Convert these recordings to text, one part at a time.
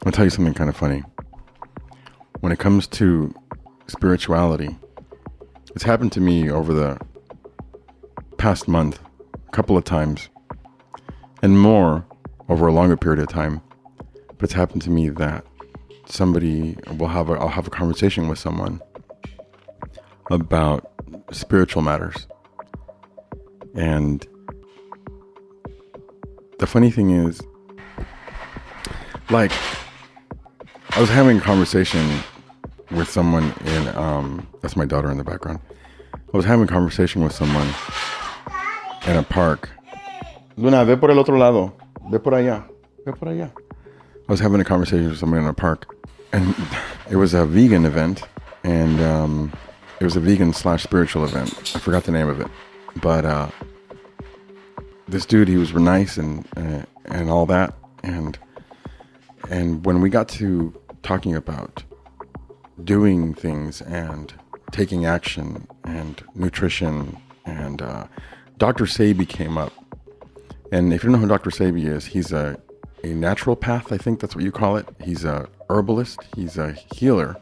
I'll tell you something kind of funny. When it comes to spirituality, it's happened to me over the past month a couple of times and more over a longer period of time. But it's happened to me that I'll have a conversation with someone about spiritual matters. And the funny thing is, like, I was having a conversation with someone that's my daughter in the background. I was having a conversation with someone in a park. Luna, ve por el otro lado. Ve por allá. Ve por allá. I was having a conversation with someone in a park, and it was a vegan event, and it was a vegan/spiritual event. I forgot the name of it, but this dude, he was nice and all that, and when we got to talking about doing things and taking action and nutrition, and Dr. Sebi came up. And if you don't know who Dr. Sebi is, he's a naturopath, I think that's what you call it. He's a herbalist. He's a healer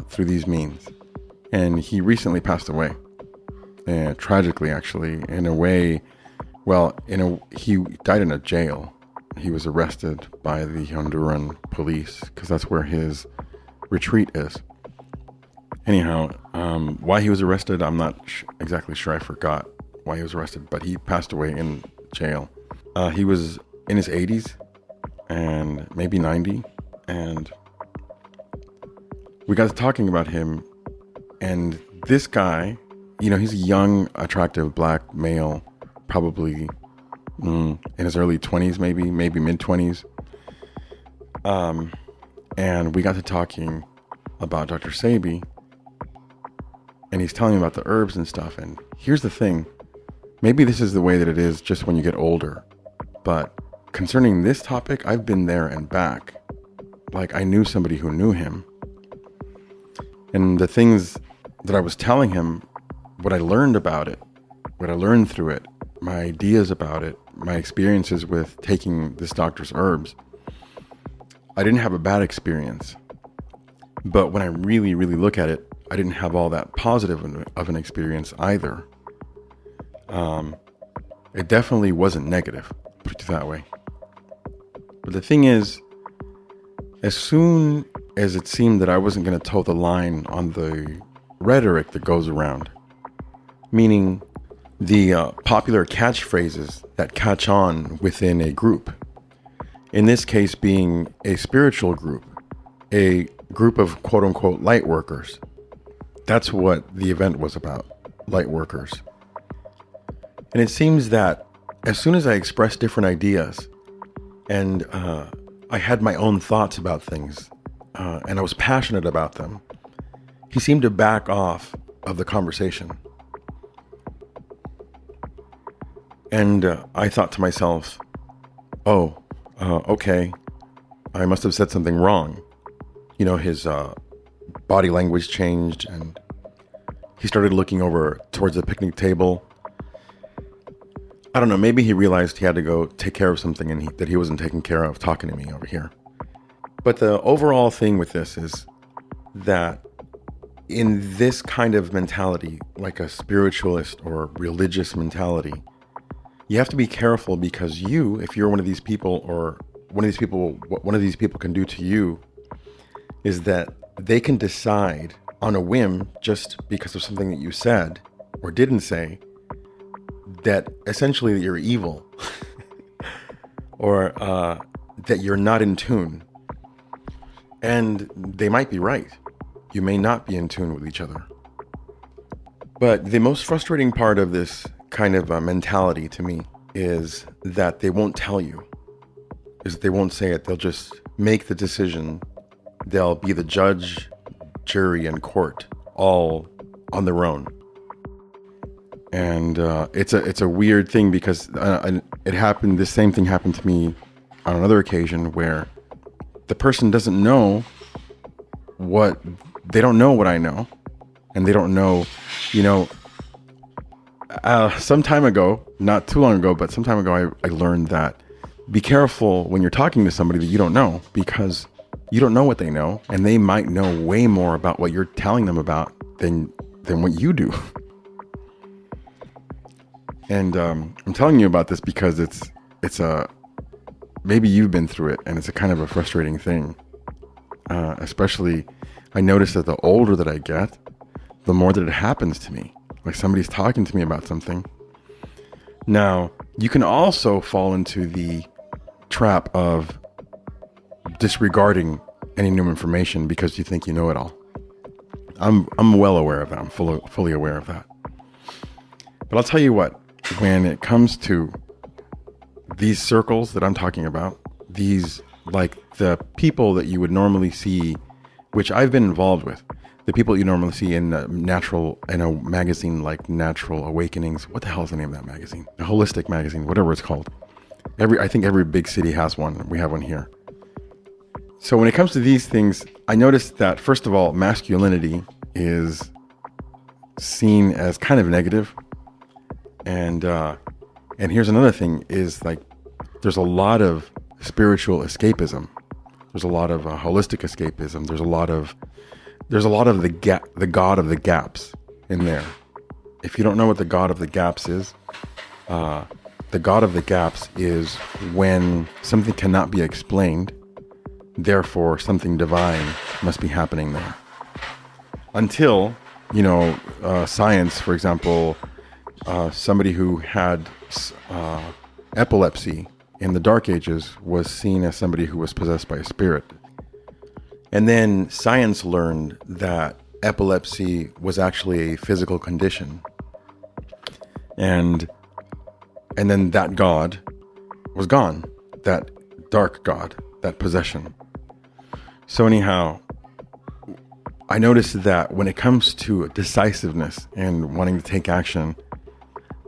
through these means. And he recently passed away, tragically, actually, in a way. Well, he died in a jail. He was arrested by the Honduran police because that's where his retreat is. Anyhow, why he was arrested, I'm not exactly sure. I forgot why he was arrested, but he passed away in jail. He was in his 80s and maybe 90, and we got to talking about him. And this guy, he's a young, attractive black male, probably in his early 20s, maybe mid 20s. And we got to talking about Dr. Sebi, and he's telling me about the herbs and stuff. And here's the thing. Maybe this is the way that it is just when you get older. But concerning this topic, I've been there and back. Like, I knew somebody who knew him. And the things that I was telling him, what I learned about it, what I learned through it, my ideas about it, my experiences with taking this doctor's herbs, I didn't have a bad experience. But when I really, really look at it, I didn't have all that positive of an experience either. It definitely wasn't negative, put it that way. But the thing is, as soon as it seemed that I wasn't going to toe the line on the rhetoric that goes around, meaning the popular catchphrases that catch on within a group, in this case being a spiritual group, a group of quote unquote light workers. That's what the event was about, light workers. And it seems that as soon as I expressed different ideas and I had my own thoughts about things and I was passionate about them, he seemed to back off of the conversation. And I thought to myself, okay, I must have said something wrong. His body language changed, and he started looking over towards the picnic table. I don't know, maybe he realized he had to go take care of something and that he wasn't taking care of talking to me over here. But the overall thing with this is that in this kind of mentality, like a spiritualist or religious mentality, you have to be careful, because if you're one of these people, or what one of these people can do to you is that they can decide on a whim, just because of something that you said or didn't say, that essentially you're evil or that you're not in tune. And they might be right. You may not be in tune with each other. But the most frustrating part of this kind of mentality to me is that they won't tell you, is that they won't say it. They'll just make the decision. They'll be the judge, jury, and court all on their own. And it's a weird thing, because the same thing happened to me on another occasion, where the person doesn't know what I know, and they don't know, some time ago, not too long ago, but some time ago, I learned that be careful when you're talking to somebody that you don't know, because you don't know what they know, and they might know way more about what you're telling them about than what you do. And I'm telling you about this because it's a, maybe you've been through it, and it's a kind of a frustrating thing. Especially, I notice that the older that I get, the more that it happens to me. Like somebody's talking to me about something. Now, you can also fall into the trap of disregarding any new information because you think you know it all. I'm well aware of that. I'm fully aware of that. But I'll tell you what, when it comes to these circles that I'm talking about, these, like the people that you would normally see, which I've been involved with, the people you normally see in a magazine like Natural Awakenings. What the hell is the name of that magazine? A holistic magazine, whatever it's called. I think every big city has one. We have one here. So when it comes to these things, I noticed that, first of all, masculinity is seen as kind of negative. And here's another thing is, like, there's a lot of spiritual escapism. There's a lot of holistic escapism. There's a lot of the God of the gaps in there. If you don't know what the God of the gaps is, the God of the gaps is when something cannot be explained, therefore something divine must be happening there. Until, science, for example, somebody who had epilepsy in the Dark Ages was seen as somebody who was possessed by a spirit. And then science learned that epilepsy was actually a physical condition. And then that God was gone, that dark God, that possession. So anyhow, I noticed that when it comes to decisiveness and wanting to take action,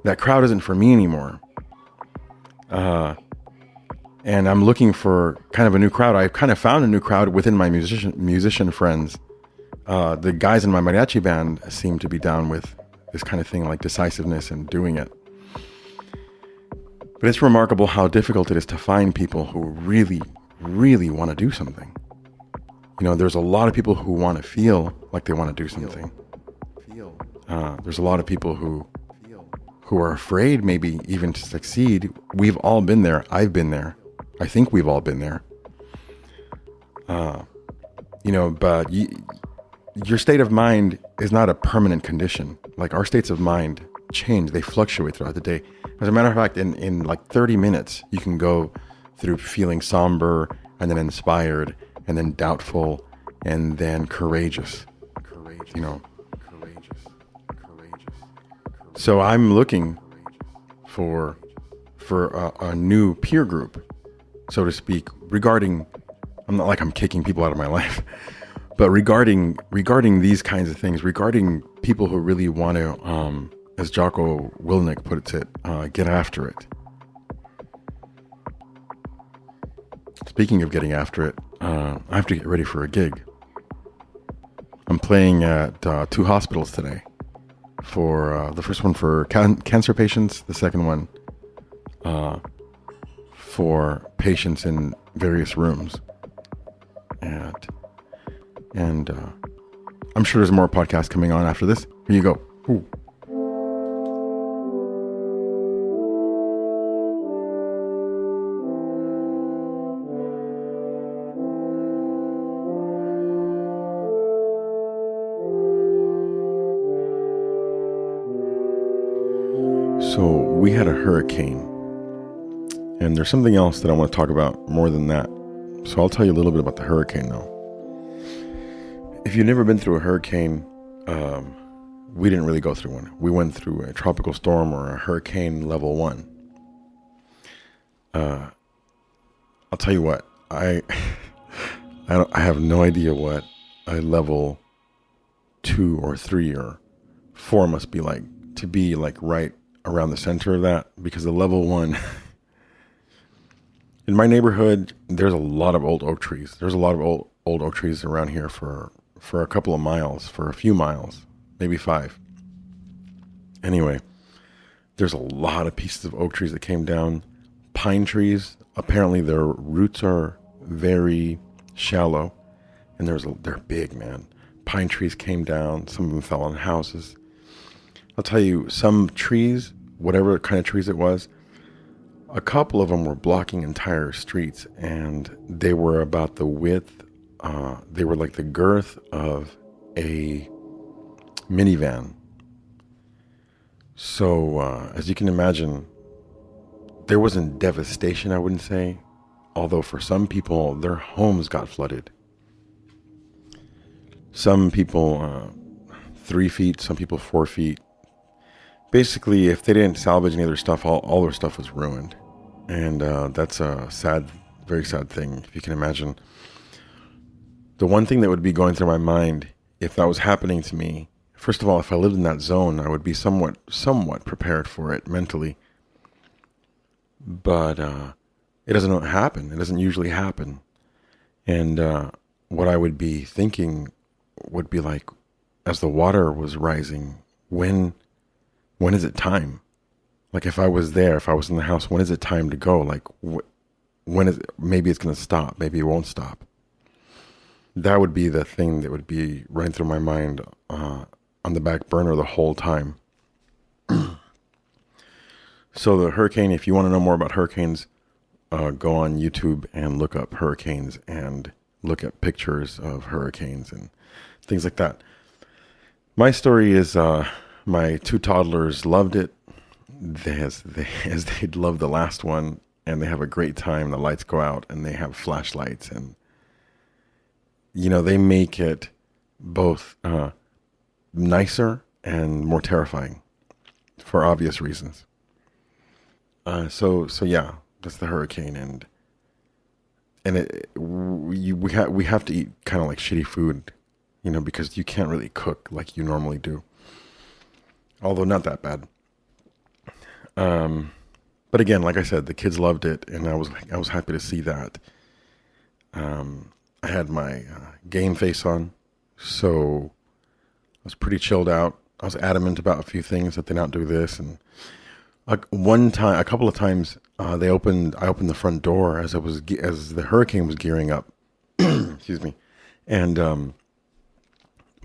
that crowd isn't for me anymore. And I'm looking for kind of a new crowd. I've kind of found a new crowd within my musician friends. The guys in my mariachi band seem to be down with this kind of thing, like decisiveness and doing it. But it's remarkable how difficult it is to find people who really, really want to do something. There's a lot of people who want to feel like they want to do something. There's a lot of people who are afraid maybe even to succeed. We've all been there. I've been there. I think we've all been there. But your state of mind is not a permanent condition. Like, our states of mind change. They fluctuate throughout the day. As a matter of fact, in like 30 minutes, you can go through feeling somber, and then inspired, and then doubtful, and then courageous. So I'm looking for a new peer group, so to speak, regarding, I'm not like I'm kicking people out of my life, but regarding these kinds of things, regarding people who really want to, as Jocko Willink puts it, get after it. Speaking of getting after it, I have to get ready for a gig. I'm playing at 2 hospitals today. For the first one for cancer patients, the second one for patients in various rooms. And I'm sure there's more podcasts coming on after this. Here you go. Ooh. So we had a hurricane, and there's something else that I want to talk about more than that. So I'll tell you a little bit about the hurricane now. If you've never been through a hurricane, we didn't really go through one. We went through a tropical storm, or a hurricane level 1. I'll tell you what, I have no idea what a level 2 or 3 or 4 must be like, to be like right around the center of that, because the level 1 in my neighborhood, there's a lot of old oak trees. There's a lot of old oak trees around here for a couple of miles, for a few miles, maybe 5. Anyway, there's a lot of pieces of oak trees that came down. Pine trees apparently their roots are very shallow, and they're big, man. Pine trees came down. Some of them fell on houses. I'll tell you, some trees, whatever kind of trees it was, a couple of them were blocking entire streets, and they were about the width, they were like the girth of a minivan. So, as you can imagine, there wasn't devastation, I wouldn't say, although for some people, their homes got flooded. Some people 3 feet, some people 4 feet. Basically, if they didn't salvage any of their stuff, all their stuff was ruined. And that's a sad, very sad thing, if you can imagine. The one thing that would be going through my mind if that was happening to me, first of all, if I lived in that zone, I would be somewhat prepared for it mentally. But it doesn't happen. It doesn't usually happen. And what I would be thinking would be like, as the water was rising, when is it time? Like if I was there, if I was in the house, when is it time to go? Like when is it, maybe it's going to stop, maybe it won't stop. That would be the thing that would be running through my mind on the back burner the whole time. So the hurricane, if you want to know more about hurricanes, go on YouTube and look up hurricanes and look at pictures of hurricanes and things like that. My story is my 2 toddlers loved it as they'd loved the last one, and they have a great time. The lights go out and they have flashlights, and they make it both nicer and more terrifying for obvious reasons. So yeah, that's the hurricane, and we have to eat kind of like shitty food, because you can't really cook like you normally do. Although not that bad. But again, like I said, the kids loved it, and I was happy to see that. I had my game face on, so I was pretty chilled out. I was adamant about a few things, that they not do this, and a couple of times, I opened the front door as the hurricane was gearing up. Excuse me, and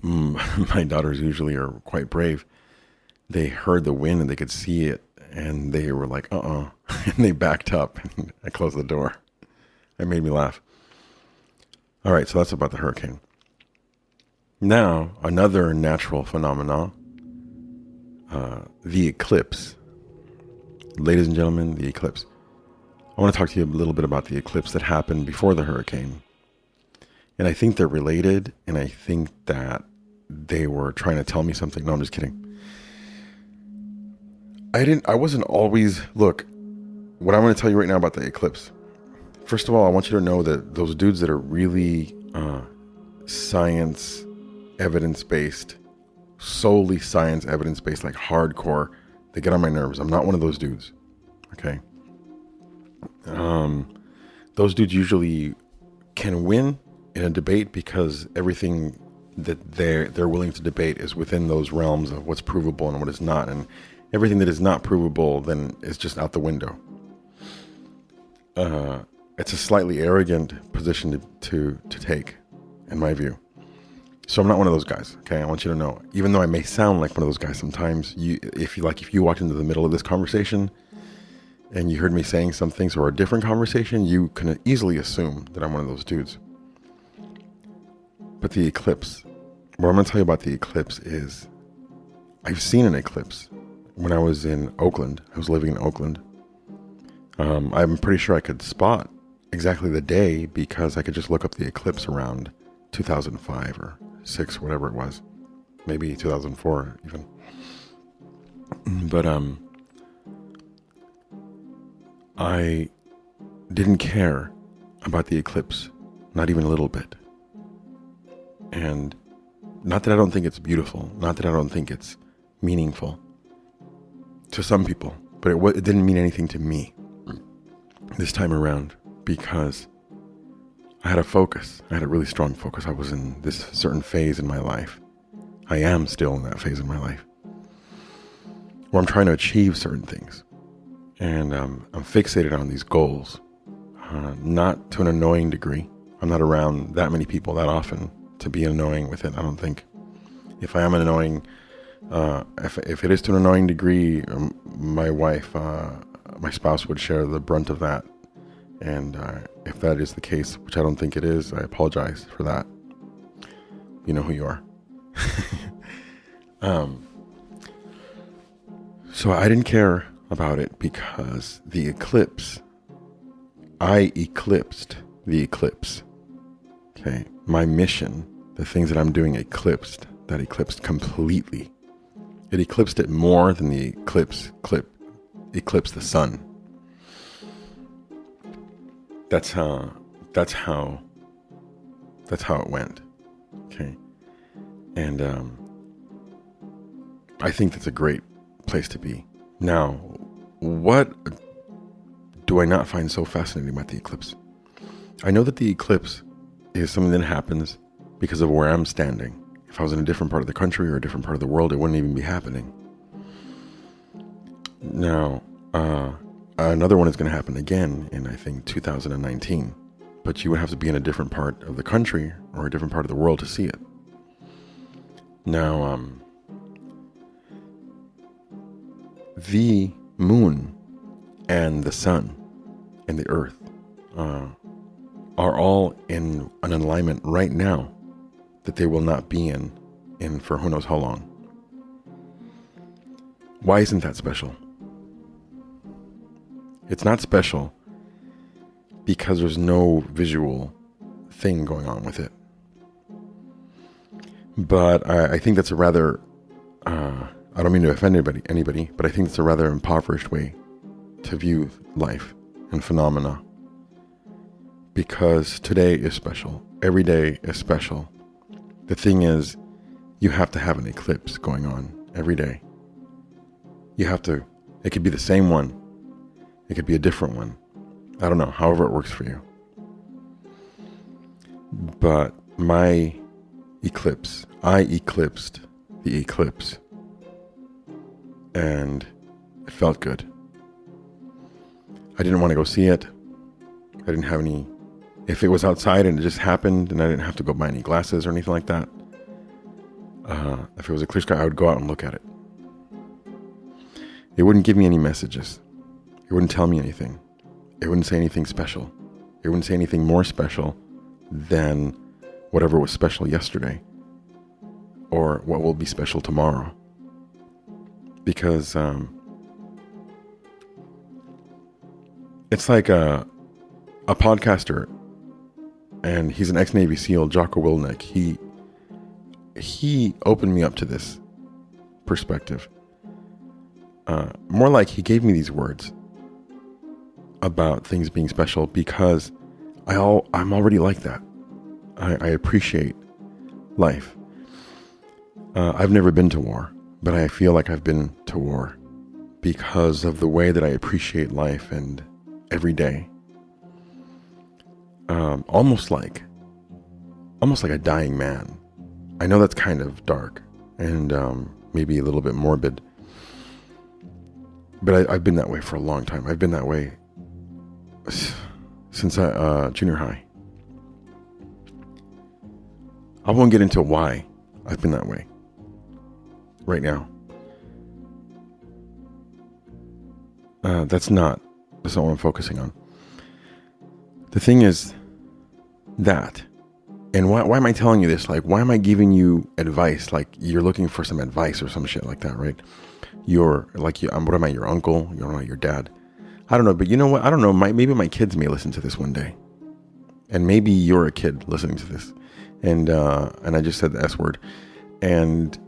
my daughters usually are quite brave. They heard the wind and they could see it, and they were like, and they backed up, and I closed the door. It made me laugh. All right, so that's about the hurricane. Now, another natural phenomena, the eclipse. Ladies and gentlemen, the eclipse. I want to talk to you a little bit about the eclipse that happened before the hurricane. And I think they're related, and I think that they were trying to tell me something. No, I'm just kidding. I wasn't always, look, what I'm going to tell you right now about the eclipse. First of all, I want you to know that those dudes that are really science evidence-based, solely science evidence-based, like hardcore, they get on my nerves. I'm not one of those dudes. Okay. Those dudes usually can win in a debate because everything that they're willing to debate is within those realms of what's provable and what is not, and everything that is not provable then is just out the window. It's a slightly arrogant position to take, in my view. So I'm not one of those guys. Okay, I want you to know. Even though I may sound like one of those guys sometimes, if you walked into the middle of this conversation and you heard me saying some things or a different conversation, you can easily assume that I'm one of those dudes. But the eclipse, what I'm going to tell you about the eclipse is, I've seen an eclipse when I was in Oakland. I was living in Oakland. I'm pretty sure I could spot exactly the day because I could just look up the eclipse around 2005 or 6, whatever it was. Maybe 2004 even. But I didn't care about the eclipse, not even a little bit. And not that I don't think it's beautiful, not that I don't think it's meaningful to some people, but it didn't mean anything to me this time around because I had a focus. I had a really strong focus. I was in this certain phase in my life. I am still in that phase in my life where I'm trying to achieve certain things. And I'm fixated on these goals. not to an annoying degree. I'm not around that many people that often to be annoying with it, I don't think. If I am annoying, if it is to an annoying degree, my wife, my spouse would share the brunt of that. And if that is the case, which I don't think it is, I apologize for that. You know who you are. So I didn't care about it because the eclipse, I eclipsed the eclipse. Okay, my mission, the things that I'm doing eclipsed completely. It eclipsed it more than the eclipsed the sun. That's how it went. Okay. And I think that's a great place to be. Now, what do I not find so fascinating about the eclipse? I know that the eclipse is something that happens because of where I'm standing. If I was in a different part of the country or a different part of the world, it wouldn't even be happening. Now, another one is going to happen again in, I think, 2019. But you would have to be in a different part of the country or a different part of the world to see it. Now, the moon and the sun and the earth are all in an alignment right now that they will not be in for who knows how long. Why isn't that special? It's not special because there's no visual thing going on with it. But I think that's a rather, I don't mean to offend anybody, but I think it's a rather impoverished way to view life and phenomena. Because today is special. Every day is special. The thing is, you have to have an eclipse going on every day. You have to, it could be the same one. It could be a different one. I don't know, however it works for you. But my eclipse, I eclipsed the eclipse. And it felt good. I didn't want to go see it. I didn't have any, if it was outside and it just happened and I didn't have to go buy any glasses or anything like that. If it was a clear sky, I would go out and look at it. It wouldn't give me any messages. It wouldn't tell me anything. It wouldn't say anything special. It wouldn't say anything more special than whatever was special yesterday or what will be special tomorrow. Because it's like a podcaster, and he's an ex-Navy SEAL, Jocko Willink. He opened me up to this perspective. More like he gave me these words about things being special because I'm already like that. I appreciate life. I've never been to war, but I feel like I've been to war because of the way that I appreciate life and every day. Almost like a dying man. I know that's kind of dark and maybe a little bit morbid, but I've been that way for a long time. I've been that way since junior high. I won't get into why I've been that way right now. That's not what I'm focusing on. The thing is that, and why am I telling you this? Like, why am I giving you advice? Like, you're looking for some advice or some shit like that, right? What am I, your uncle? You're not your dad. I don't know, but you know what? I don't know. Maybe my kids may listen to this one day, and maybe you're a kid listening to this, and I just said the S word, and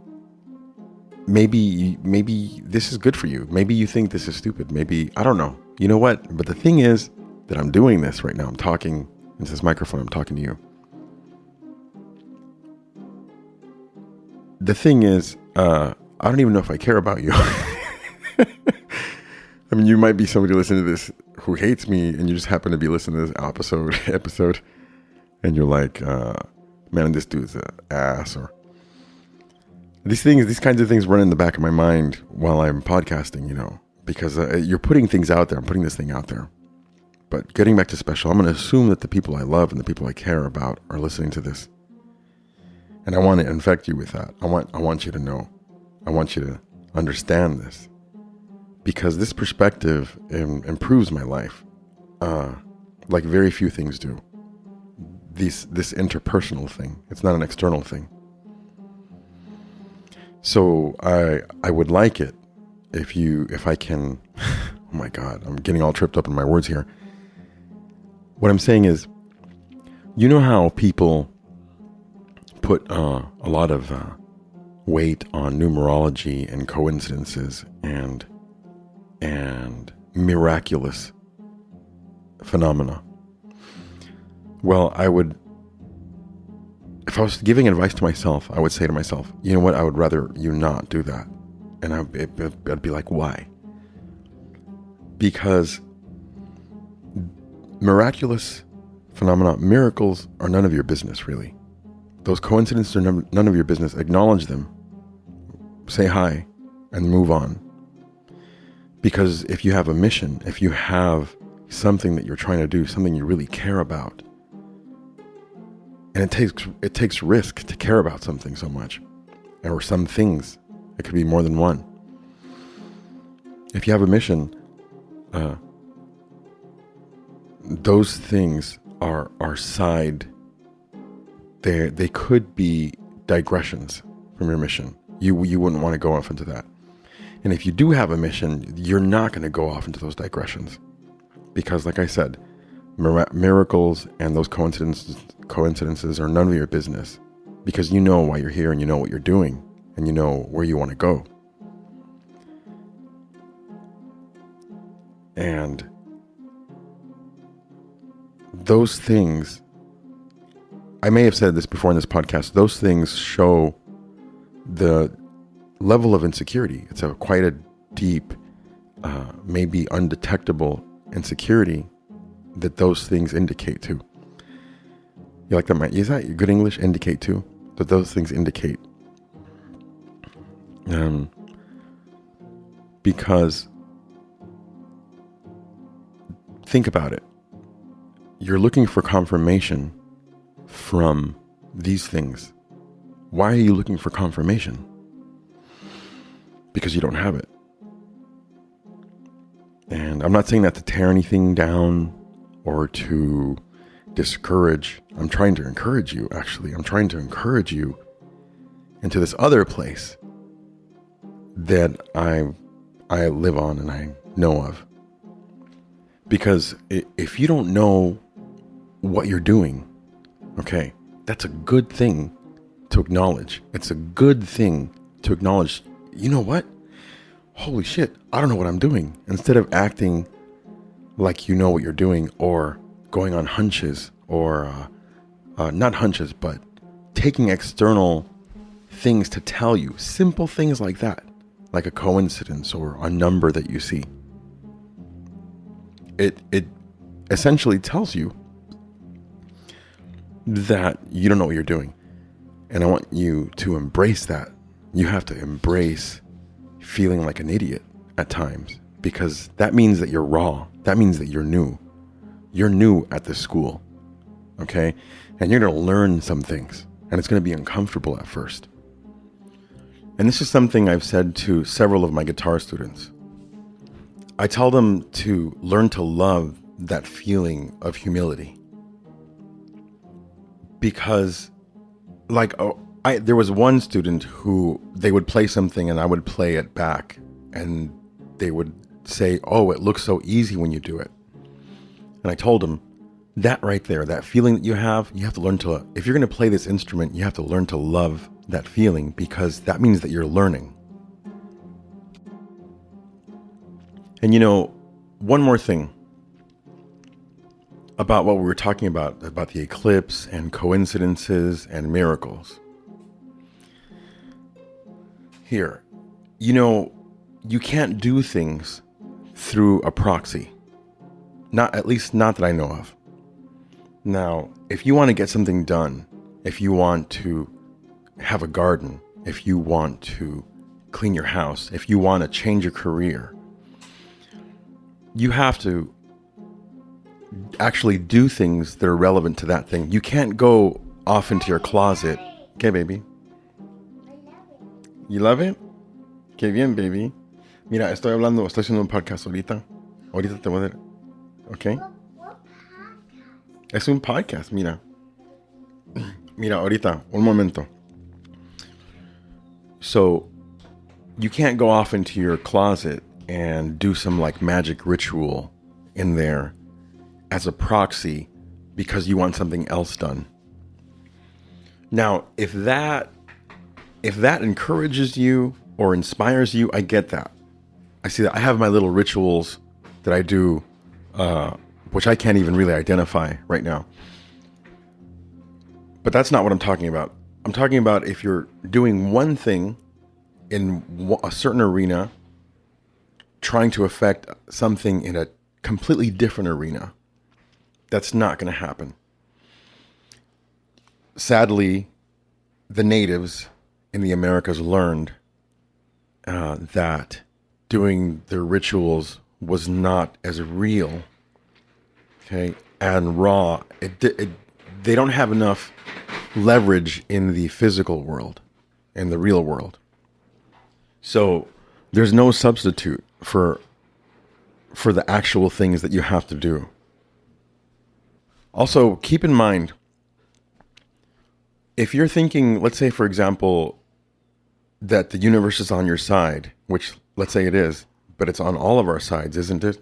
maybe this is good for you. Maybe you think this is stupid. Maybe, I don't know. You know what? But the thing is that I'm doing this right now. I'm talking into this microphone. I'm talking to you. The thing is, I don't even know if I care about you. I mean, you might be somebody listening to this who hates me, and you just happen to be listening to this episode, and you're like, man, this dude's an ass, or these kinds of things run in the back of my mind while I'm podcasting, because you're putting things out there. I'm putting this thing out there. But getting back to special, I'm going to assume that the people I love and the people I care about are listening to this. And I want to infect you with that. I want you to know. I want you to understand this. Because this perspective improves my life. Like very few things do. This interpersonal thing. It's not an external thing. So I would like it if I can, oh my God, I'm getting all tripped up in my words here. What I'm saying is, you know how people put a lot of weight on numerology and coincidences and miraculous phenomena. Well, if I was giving advice to myself, I would say to myself, you know what, I would rather you not do that. And I'd be like, why? Because miraculous phenomena, miracles are none of your business, really. Those coincidences are none of your business. Acknowledge them, say hi, and move on. Because if you have a mission, if you have something that you're trying to do, something you really care about, and it takes risk to care about something so much, or some things. It could be more than one. If you have a mission, those things are side. They could be digressions from your mission. You wouldn't want to go off into that. And if you do have a mission, you're not going to go off into those digressions, because, like I said, miracles and those coincidences are none of your business, because you know why you're here and you know what you're doing and you know where you want to go. And those things, I may have said this before in this podcast, those things show the level of insecurity. It's quite a deep, maybe undetectable insecurity that those things indicate to. You like that? Is that good English? Indicate to? That those things indicate. Because think about it. You're looking for confirmation from these things. Why are you looking for confirmation? Because you don't have it. And I'm not saying that to tear anything down or to discourage. I'm trying to encourage you, actually. I'm trying to encourage you into this other place that I live on and I know of. Because if you don't know what you're doing, okay, that's a good thing to acknowledge. It's a good thing to acknowledge, you know what? Holy shit, I don't know what I'm doing. Instead of acting like you know what you're doing, or going on hunches, or not hunches, but taking external things to tell you, simple things like that, like a coincidence or a number that you see. It essentially tells you that you don't know what you're doing. And I want you to embrace that. You have to embrace feeling like an idiot at times, because that means that you're raw. That means that you're new. You're new at this school, okay? And you're going to learn some things, and it's going to be uncomfortable at first. And this is something I've said to several of my guitar students. I tell them to learn to love that feeling of humility. Because, there was one student who they would play something and I would play it back, and they would say, "Oh, it looks so easy when you do it." And I told them, that right there, that feeling that you have to learn to, if you're going to play this instrument, you have to learn to love that feeling, because that means that you're learning. And one more thing about what we were talking about the eclipse and coincidences and miracles. Here, you can't do things through a proxy. At least not that I know of. Now, if you want to get something done, if you want to have a garden, if you want to clean your house, if you want to change your career, you have to actually do things that are relevant to that thing. You can't go off into your closet. Okay, baby. You love it? Qué bien, baby. Mira, estoy haciendo un podcast ahorita. Ahorita te voy a dar. Okay? Es un podcast, mira. Mira, ahorita, un momento. So, you can't go off into your closet and do some like magic ritual in there as a proxy because you want something else done. Now, if that encourages you or inspires you, I get that. I see that. I have my little rituals that I do, which I can't even really identify right now. But that's not what I'm talking about. I'm talking about if you're doing one thing in a certain arena, trying to affect something in a completely different arena. That's not going to happen. Sadly, the natives in the Americas learned that doing their rituals was not as real, okay, and raw. They don't have enough leverage in the physical world, in the real world. So there's no substitute for the actual things that you have to do. Also, keep in mind, if you're thinking, let's say, for example, that the universe is on your side, which let's say it is, but it's on all of our sides, isn't it?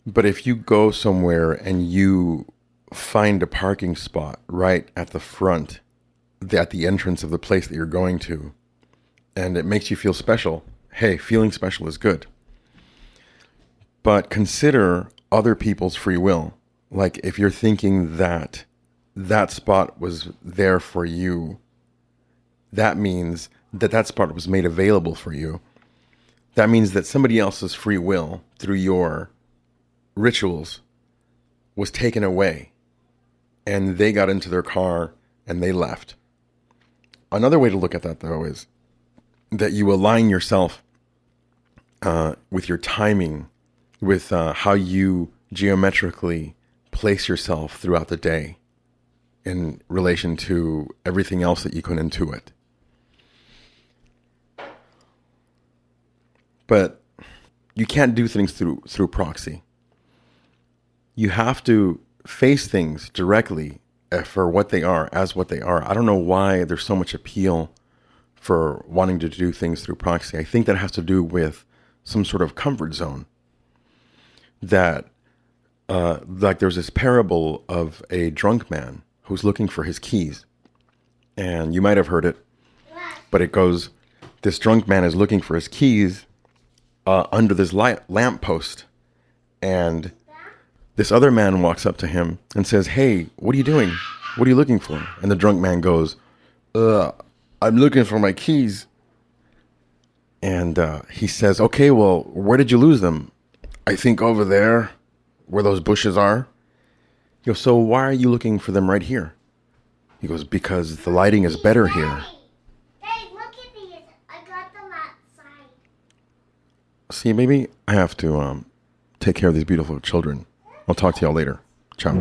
But if you go somewhere and you find a parking spot right at the front, at the entrance of the place that you're going to, and it makes you feel special, hey, feeling special is good. But consider other people's free will. Like if you're thinking that that spot was there for you, that means that that spot was made available for you. That means that somebody else's free will through your rituals was taken away and they got into their car and they left. Another way to look at that, though, is that you align yourself with your timing, with how you geometrically place yourself throughout the day in relation to everything else that you can intuit. But you can't do things through proxy. You have to face things directly for what they are, as what they are. I don't know why there's so much appeal for wanting to do things through proxy. I think that has to do with some sort of comfort zone. That, like there's this parable of a drunk man who's looking for his keys. And you might have heard it, but it goes, this drunk man is looking for his keys under this lamppost. And this other man walks up to him and says, hey, what are you doing? What are you looking for? And the drunk man goes, I'm looking for my keys. And he says, okay, well, where did you lose them? I think over there where those bushes are. He goes, so why are you looking for them right here? He goes, because the lighting is better here. Hey, look at these. I got them outside. See, maybe I have to take care of these beautiful children. I'll talk to y'all later. Ciao.